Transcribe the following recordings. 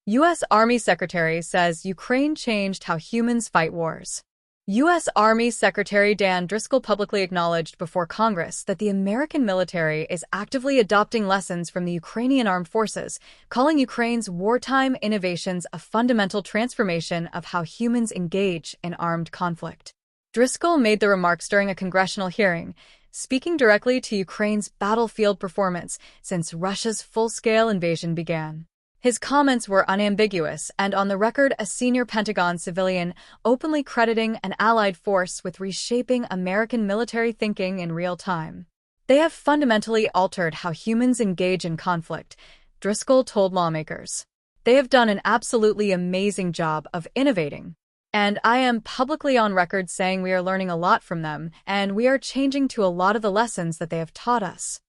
U.S. Army Secretary says Ukraine changed how humans fight wars. U.S. Army Secretary Dan Driscoll publicly acknowledged before Congress that the American military is actively adopting lessons from the Ukrainian Armed Forces, calling Ukraine's wartime innovations a fundamental transformation of how humans engage in armed conflict. Driscoll made the remarks during a congressional hearing, speaking directly to Ukraine's battlefield performance since Russia's full-scale invasion began. His comments were unambiguous and on the record a senior Pentagon civilian openly crediting an allied force with reshaping American military thinking in real time. They have fundamentally altered how humans engage in conflict, Driscoll told lawmakers. They have done an absolutely amazing job of innovating. And I am publicly on record saying we are learning a lot from them, and we are changing to a lot of the lessons that they have taught us.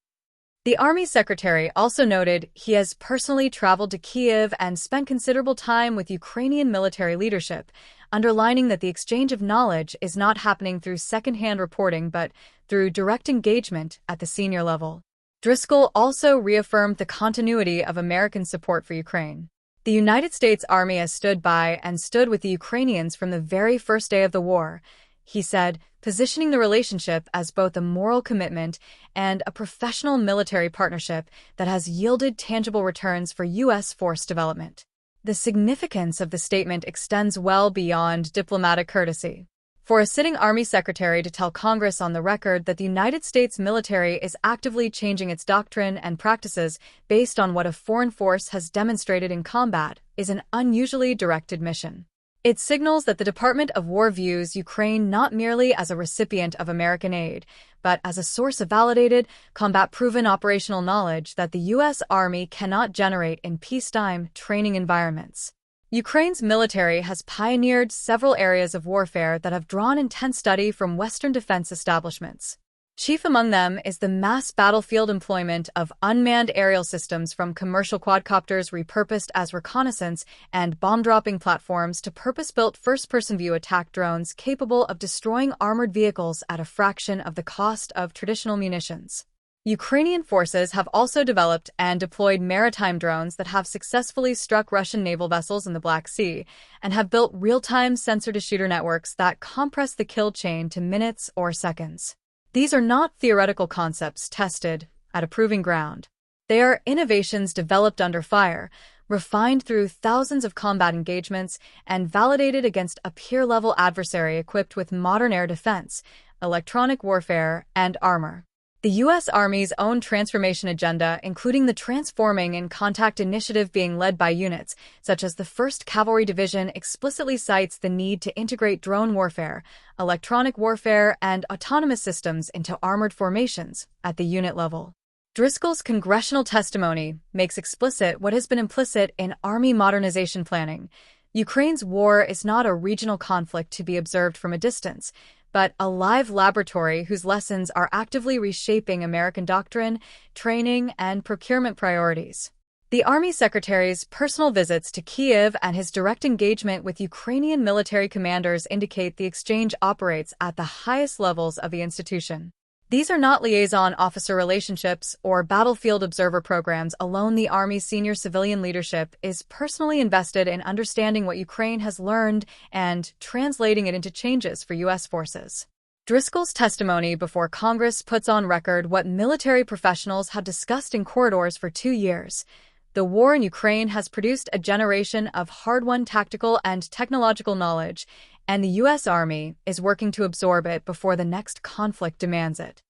The Army Secretary also noted he has personally traveled to Kyiv and spent considerable time with Ukrainian military leadership, underlining that the exchange of knowledge is not happening through second-hand reporting but through direct engagement at the senior level. Driscoll also reaffirmed the continuity of American support for Ukraine. The United States Army has stood by and stood with the Ukrainians from the very first day of the war, he said, positioning the relationship as both a moral commitment and a professional military partnership that has yielded tangible returns for U.S. force development. The significance of the statement extends well beyond diplomatic courtesy. For a sitting Army Secretary to tell Congress on the record that the United States military is actively changing its doctrine and practices based on what a foreign force has demonstrated in combat is an unusually direct admission. It signals that the Department of War views Ukraine not merely as a recipient of American aid, but as a source of validated, combat-proven operational knowledge that the U.S. Army cannot generate in peacetime training environments. Ukraine's military has pioneered several areas of warfare that have drawn intense study from Western defense establishments. Chief among them is the mass battlefield employment of unmanned aerial systems from commercial quadcopters repurposed as reconnaissance and bomb-dropping platforms to purpose-built first-person view attack drones capable of destroying armored vehicles at a fraction of the cost of traditional munitions. Ukrainian forces have also developed and deployed maritime drones that have successfully struck Russian naval vessels in the Black Sea and have built real-time sensor-to-shooter networks that compress the kill chain to minutes or seconds. These are not theoretical concepts tested at a proving ground. They are innovations developed under fire, refined through thousands of combat engagements, and validated against a peer-level adversary equipped with modern air defense, electronic warfare, and armor. The U.S. Army's own transformation agenda, including the Transforming in Contact initiative being led by units such as the 1st Cavalry Division, explicitly cites the need to integrate drone warfare, electronic warfare, and autonomous systems into armored formations at the unit level. Driscoll's congressional testimony makes explicit what has been implicit in Army modernization planning. Ukraine's war is not a regional conflict to be observed from a distance, but a live laboratory whose lessons are actively reshaping American doctrine, training, and procurement priorities. The Army Secretary's personal visits to Kyiv and his direct engagement with Ukrainian military commanders indicate the exchange operates at the highest levels of the institution. These are not liaison officer relationships or battlefield observer programs alone. The Army's senior civilian leadership is personally invested in understanding what Ukraine has learned and translating it into changes for U.S. forces. Driscoll's testimony before Congress puts on record what military professionals have discussed in corridors for 2 years. The war in Ukraine has produced a generation of hard-won tactical and technological knowledge, and the U.S. Army is working to absorb it before the next conflict demands it.